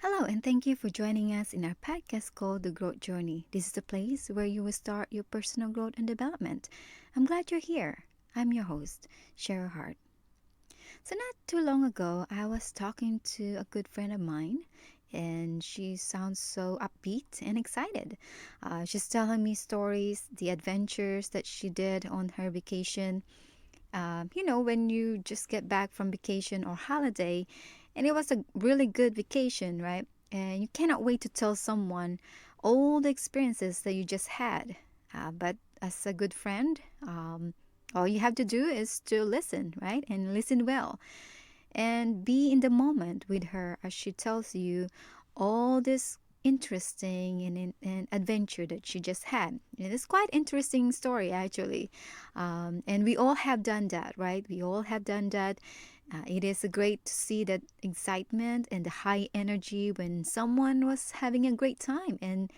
Hello, and thank you for joining us in our podcast called The Growth Journey. This is the place where you will start your personal growth and development. I'm glad you're here. I'm your host, Sheryl Hart. So, not too long ago, I was talking to a good friend of mine, and she sounds so upbeat and excited. She's telling me stories, the adventures that she did on her vacation. When you just get back from vacation or holiday, and it was a really good vacation, right? And you cannot wait to tell someone all the experiences that you just had. But as a good friend, all you have to do is to listen, right? And listen well and be in the moment with her as she tells you all this interesting and adventure that she just had. It is quite interesting story actually, and we all have done that, right? We all have done that. It is great to see that excitement and the high energy when someone was having a great time and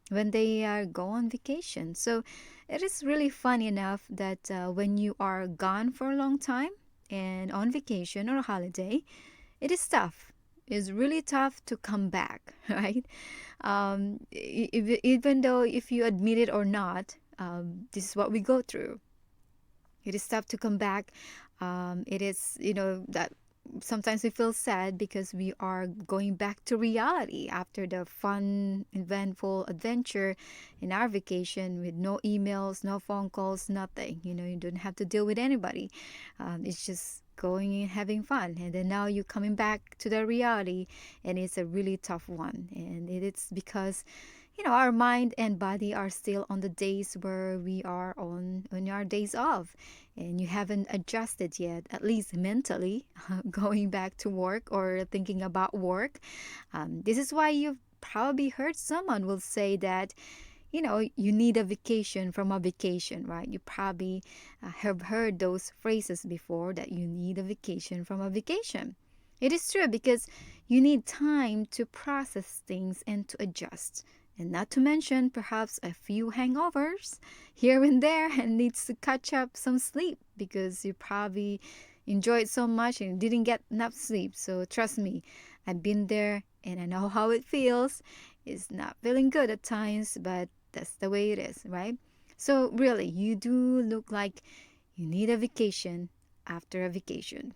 when they go on vacation. So it is really fun enough that when you are gone for a long time and on vacation or a holiday, it is tough. It's really tough to come back, right? Even though if you admit it or not, this is what we go through. It is tough to come back. It is, that sometimes we feel sad because we are going back to reality after the fun, eventful adventure in our vacation with no emails, no phone calls, nothing. You don't have to deal with anybody. It's just going and having fun. And then now you're coming back to the reality, and it's a really tough one. And it's because our mind and body are still on the days where we are on our days off, and you haven't adjusted yet, at least mentally, going back to work or thinking about work. This is why you've probably heard someone will say that you need a vacation from a vacation, right? You probably have heard those phrases before, that you need a vacation from a vacation. It is true because you need time to process things and to adjust. And not to mention perhaps a few hangovers here and there and needs to catch up some sleep because you probably enjoyed so much and didn't get enough sleep. So trust me, I've been there and I know how it feels. It's not feeling good at times, but that's the way it is, right? So really, you do look like you need a vacation after a vacation.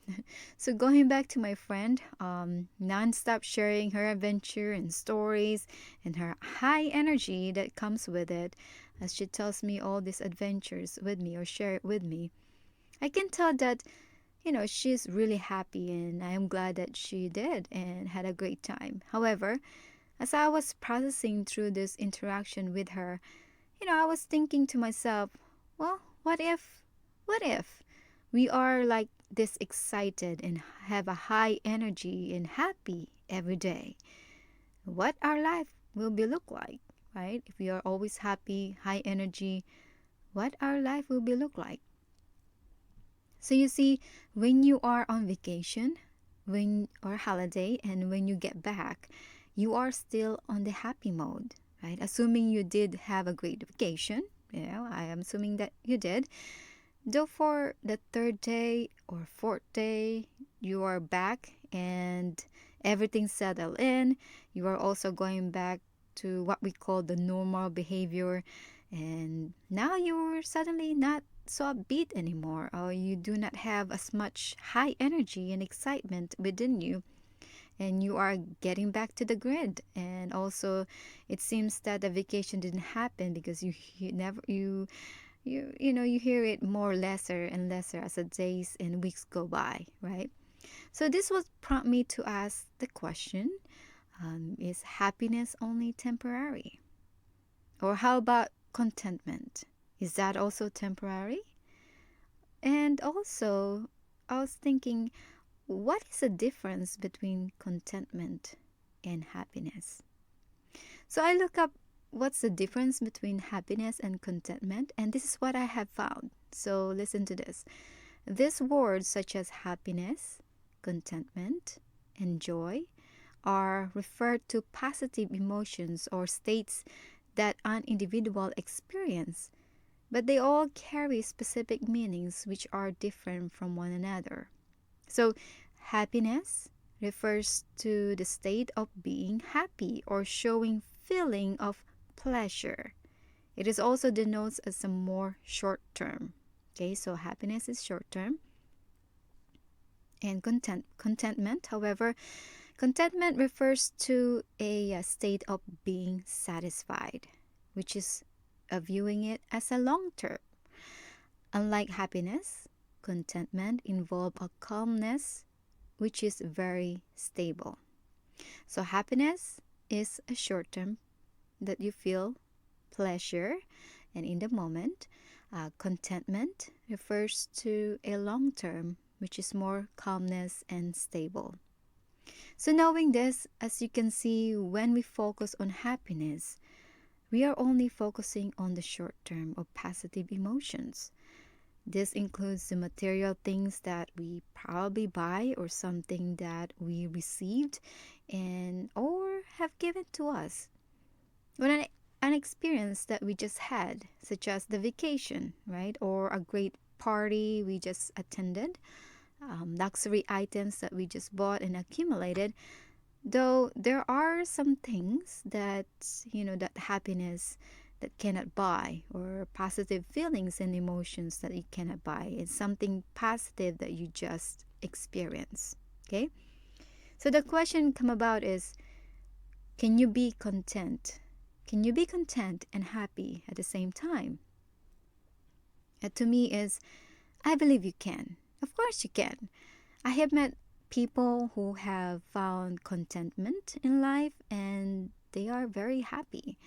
So going back to my friend, non-stop sharing her adventure and stories and her high energy that comes with it, as she tells me all these adventures with me or share it with me, I can tell that she's really happy, and I am glad that she did and had a great time. However, as I was processing through this interaction with her, I was thinking to myself, well, what if we are like this excited and have a high energy and happy every day? What our life will be look like, right? If we are always happy, high energy, what our life will be look like? So you see, when you are on vacation, when or holiday, and when you get back, you are still on the happy mode, right? Assuming you did have a great vacation, I am assuming that you did. Though for the third day or fourth day, you are back and everything settled in. You are also going back to what we call the normal behavior, and now you're suddenly not so upbeat anymore, or you do not have as much high energy and excitement within you, and you are getting back to the grid. And also it seems that the vacation didn't happen because you never you hear it more lesser and lesser as the days and weeks go by, right? So this would prompt me to ask the question, is happiness only temporary? Or how about contentment? Is that also temporary? And also, I was thinking, what is the difference between contentment and happiness? So I look up what's the difference between happiness and contentment, and this is what I have found. So listen to this. These words, such as happiness, contentment, and joy, are referred to positive emotions or states that an individual experience, but they all carry specific meanings which are different from one another. So, happiness refers to the state of being happy or showing feeling of pleasure. It is also denotes as a more short term. Okay, so happiness is short term. And contentment, however, contentment refers to a state of being satisfied, which is viewing it as a long term. Unlike happiness, contentment involves a calmness which is very stable. So happiness is a short term that you feel pleasure and in the moment. Contentment refers to a long term which is more calmness and stable. So knowing this, as you can see, when we focus on happiness, we are only focusing on the short term of positive emotions. This includes the material things that we probably buy or something that we received and or have given to us. When an experience that we just had, such as the vacation, right? Or a great party we just attended, luxury items that we just bought and accumulated, though there are some things that, that happiness that cannot buy, or positive feelings and emotions that you cannot buy. It's something positive that you just experience. Okay? So the question come about is, can you be content? Can you be content and happy at the same time? To me is, I believe you can. Of course you can. I have met people who have found contentment in life and they are very happy.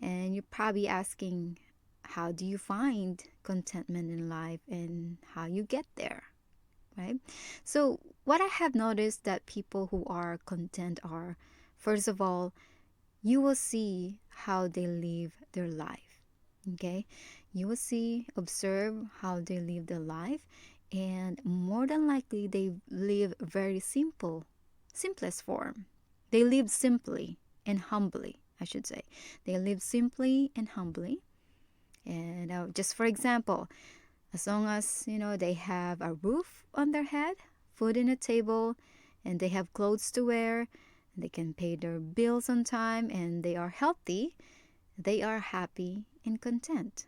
And you're probably asking, how do you find contentment in life and how you get there, right? So what I have noticed that people who are content are, first of all, you will see how they live their life. Okay? You will see, observe how they live their life, and more than likely they live very simplest form. They live simply and humbly, I should say. They live simply and humbly. And just for example, as long as, they have a roof on their head, food in a table, and they have clothes to wear, they can pay their bills on time, and they are healthy, they are happy and content.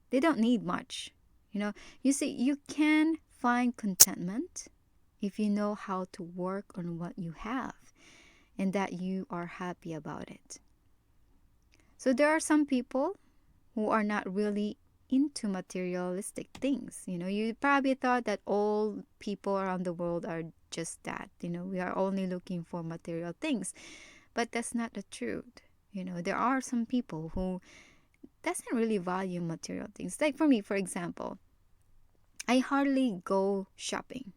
They don't need much. You see, you can find contentment if you know how to work on what you have and that you are happy about it. So there are some people who are not really into materialistic things. You probably thought that all people around the world are just that. We are only looking for material things. But that's not the truth. There are some people who doesn't really value material things. Like for me, for example, I hardly go shopping.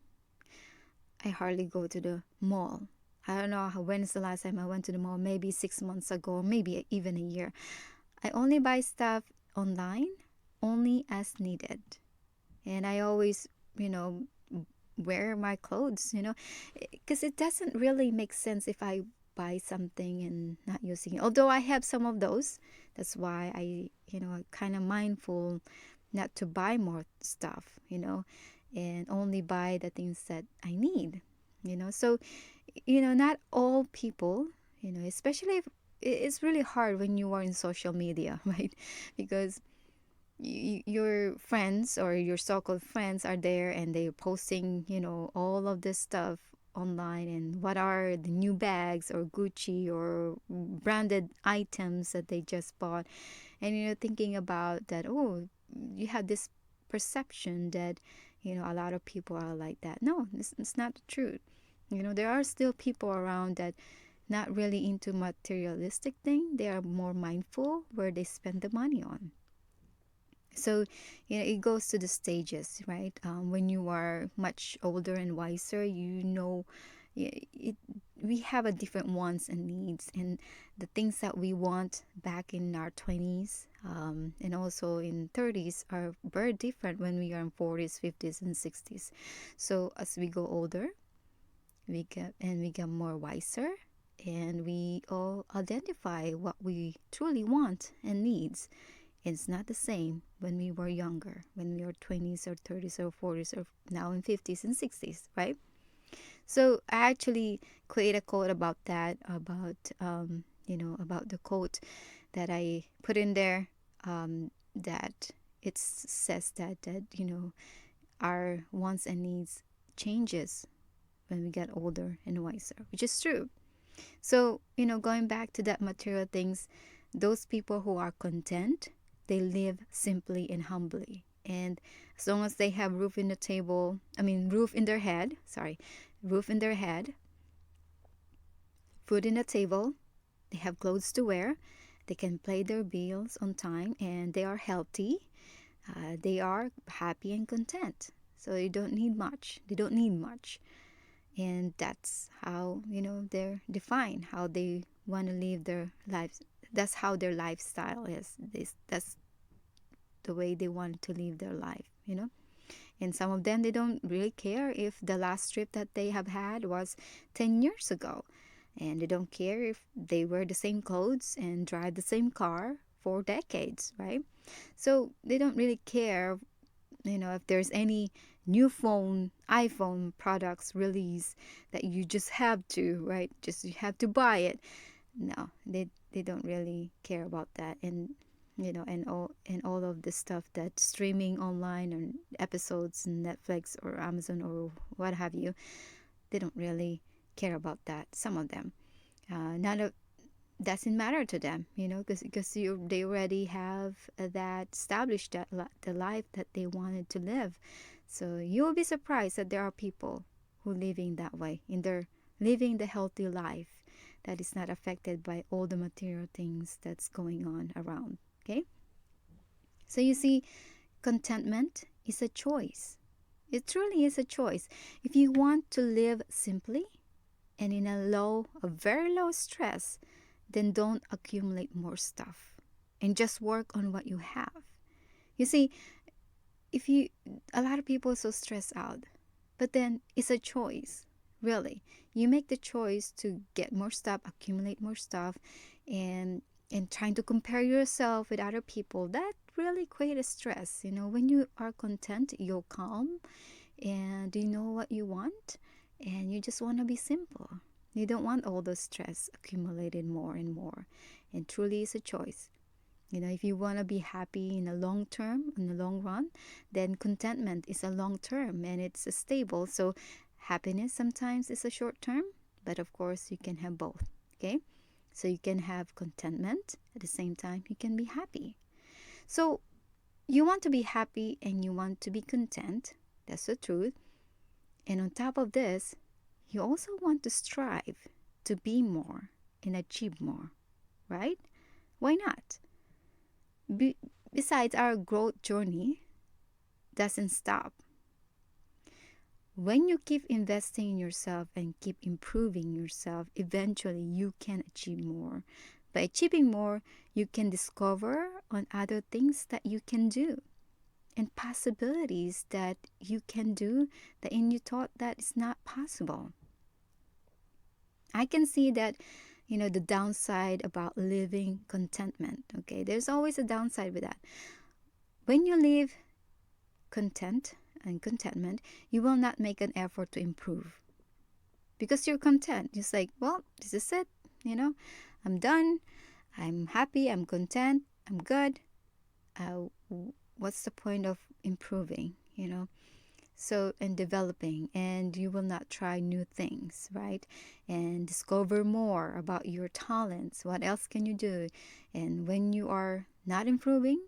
I hardly go to the mall. I don't know when's the last time I went to the mall, maybe 6 months ago, maybe even a year. I only buy stuff online, only as needed. And I always, wear my clothes, because it doesn't really make sense if I buy something and not using it. Although I have some of those, that's why I, kind of mindful not to buy more stuff, and only buy the things that I need, So, not all people, especially if it's really hard when you are in social media, right? Because your friends or your so-called friends are there and they're posting, all of this stuff online, and what are the new bags or Gucci or branded items that they just bought, and thinking about that, oh, you have this perception that a lot of people are like that. No, it's not the truth. There are still people around that not really into materialistic thing. They are more mindful where they spend the money on. So, it goes to the stages, right? When you are much older and wiser, we have a different wants and needs, and the things that we want back in our 20s and also in 30s are very different when we are in 40s, 50s, and 60s. So as we go older, we get more wiser, and we all identify what we truly want and needs. It's not the same when we were younger, when we were 20s or 30s or 40s or now in 50s and 60s, right? So I actually create a quote about that, about the quote that I put in there, that it says that our wants and needs changes when we get older and wiser, which is true. So, going back to that material things, those people who are content, they live simply and humbly. And as long as they have roof in their head, sorry, roof in their head, food in the table, they have clothes to wear, they can pay their bills on time, and they are healthy, they are happy and content. So you don't need much. They don't need much. And that's how they're defined, how they want to live their lives. That's how their lifestyle is. That's the way they want to live their life. And some of them, they don't really care if the last trip that they have had was 10 years ago, and they don't care if they wear the same clothes and drive the same car for decades, right? So they don't really care, if there's any new iPhone products release, that you just have to, right? Just you have to buy it. No, they don't really care about that. And and all of the stuff that streaming online and episodes in Netflix or Amazon or what have you, they don't really care about that. Some of them, none of doesn't matter to them, because they already have that established the life that they wanted to live. So you will be surprised that there are people who living that way, in their living the healthy life that is not affected by all the material things that's going on around. Okay, so you see, contentment is a choice. It truly is a choice. If you want to live simply and in a very low stress, then don't accumulate more stuff and just work on what you have. You see, if you a lot of people are so stressed out, but then it's a choice. Really, you make the choice to get more stuff, accumulate more stuff, and trying to compare yourself with other people. That really creates stress. When you are content, you're calm, and you know what you want, and you just want to be simple. You don't want all the stress accumulated more and more. And truly, it's a choice. If you want to be happy in the long term, in the long run, then contentment is a long term and it's a stable. So happiness sometimes is a short term, but of course you can have both. Okay, so you can have contentment at the same time you can be happy. So you want to be happy and you want to be content. That's the truth. And on top of this, you also want to strive to be more and achieve more, right? Why not? Be- Besides, our growth journey doesn't stop. When you keep investing in yourself and keep improving yourself, eventually you can achieve more. By achieving more, you can discover on other things that you can do and possibilities that you can do that in you thought that is not possible. I can see that, the downside about living contentment. Okay, there's always a downside with that. When you live content and contentment, you will not make an effort to improve because you're content. Just like, well, this is it. I'm done. I'm happy. I'm content. I'm good. What's the point of improving? So, and developing, and you will not try new things, right? And discover more about your talents. What else can you do? And when you are not improving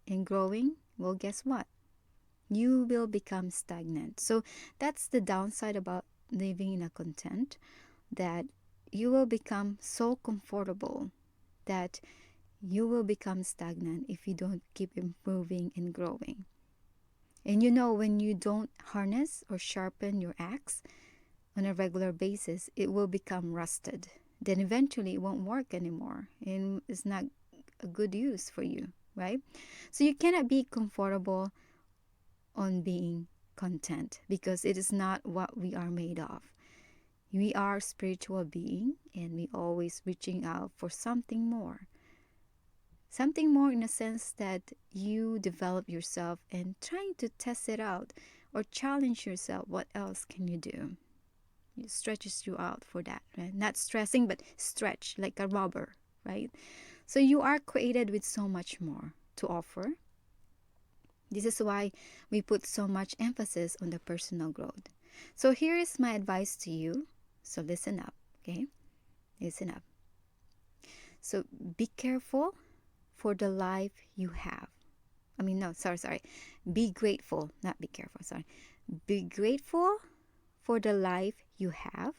and growing, well, guess what? You will become stagnant. So that's the downside about living in a content, that you will become so comfortable that you will become stagnant if you don't keep improving and growing. And when you don't harness or sharpen your axe on a regular basis, it will become rusted. Then eventually it won't work anymore and it's not a good use for you, right? So you cannot be comfortable on being content because it is not what we are made of. We are spiritual being and we always reaching out for something more. Something more in a sense that you develop yourself and trying to test it out or challenge yourself. What else can you do? It stretches you out for that, right? Not stressing, but stretch like a rubber, right? So you are created with so much more to offer. This is why we put so much emphasis on the personal growth. So here is my advice to you. So listen up, okay? Listen up. So be careful for the life you have. No, sorry. Be grateful, not be careful, sorry. Be grateful for the life you have,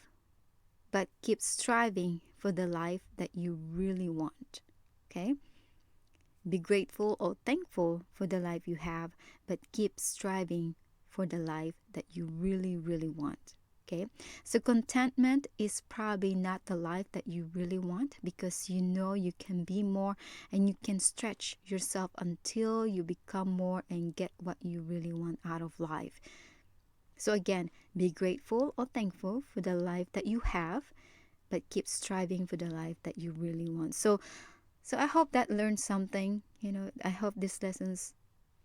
but keep striving for the life that you really want. Okay? Be grateful or thankful for the life you have, but keep striving for the life that you really, really want. Okay? So contentment is probably not the life that you really want, because you know you can be more and you can stretch yourself until you become more and get what you really want out of life. So again, be grateful or thankful for the life that you have, but keep striving for the life that you really want. So I hope that learned something. I hope these lessons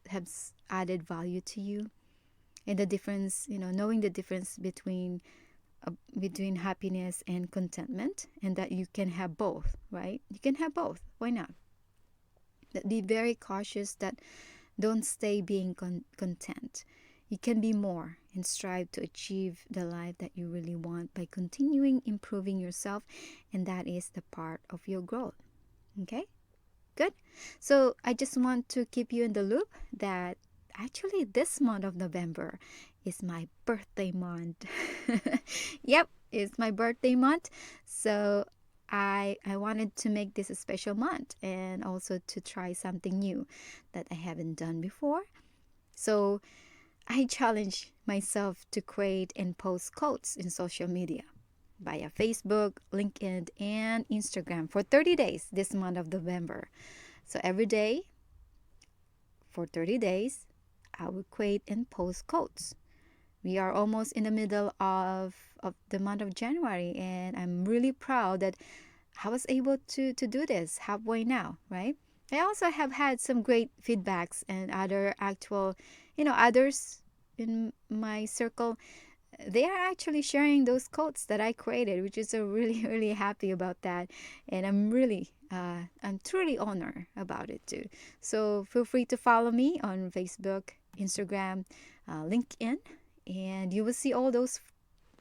have added value to you, and the difference, knowing the difference between happiness and contentment, and that you can have both, right? You can have both. Why not? But be very cautious that don't stay being content. You can be more and strive to achieve the life that you really want by continuing improving yourself, and that is the part of your growth. Okay? Good. So I just want to keep you in the loop that actually this month of November is my birthday month. Yep, it's my birthday month. So I wanted to make this a special month, and also to try something new that I haven't done before. So I challenge myself to create and post quotes in social media via Facebook, LinkedIn, and Instagram for 30 days this month of November. So every day for 30 days, I will create and post quotes. We are almost in the middle of the month of January, and I'm really proud that I was able to do this halfway now, right? I also have had some great feedbacks and others in my circle. They are actually sharing those quotes that I created, which is a really, really happy about that. And I'm truly honored about it too. So feel free to follow me on Facebook, Instagram, LinkedIn, and you will see all those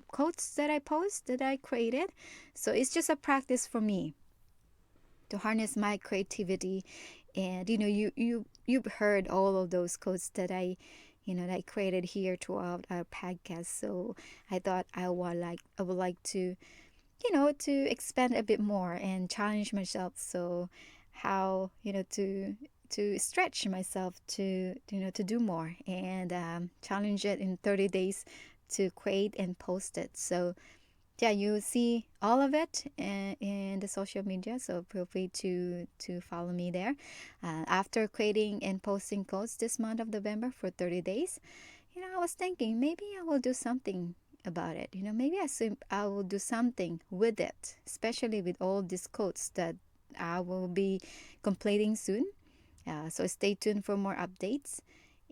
quotes that I post that I created. So it's just a practice for me to harness my creativity. And you've heard all of those quotes that I created here throughout our podcast. So I thought I would like to expand a bit more and challenge myself. So how to stretch myself to do more, and challenge it in 30 days to create and post it. So yeah, you see all of it in the social media, so feel free to follow me there. After creating and posting quotes this month of November for 30 days, I was thinking maybe I will do something about it. Maybe I will do something with it, especially with all these quotes that I will be completing soon. So stay tuned for more updates.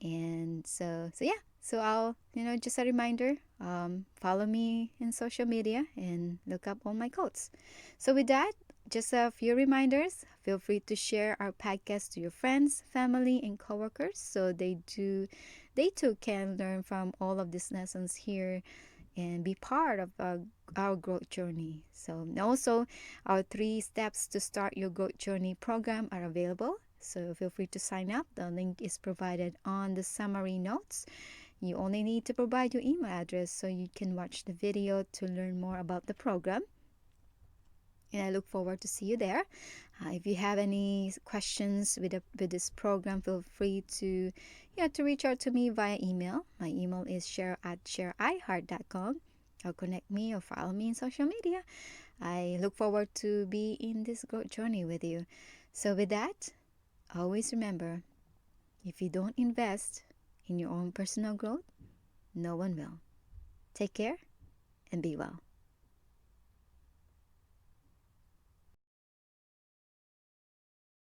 And so yeah. So I'll, just a reminder, follow me in social media and look up all my quotes. So with that, just a few reminders. Feel free to share our podcast to your friends, family, and coworkers, so they too can learn from all of these lessons here and be part of our growth journey. So also, our 3 steps to start your growth journey program are available. So feel free to sign up. The link is provided on the summary notes. You only need to provide your email address so you can watch the video to learn more about the program. And I look forward to see you there. If you have any questions with this program, feel free to reach out to me via email. My email is share@shareiheart.com, or connect me or follow me in social media. I look forward to be in this growth journey with you. So with that, always remember, if you don't invest in your own personal growth, no one will. Take care and be well.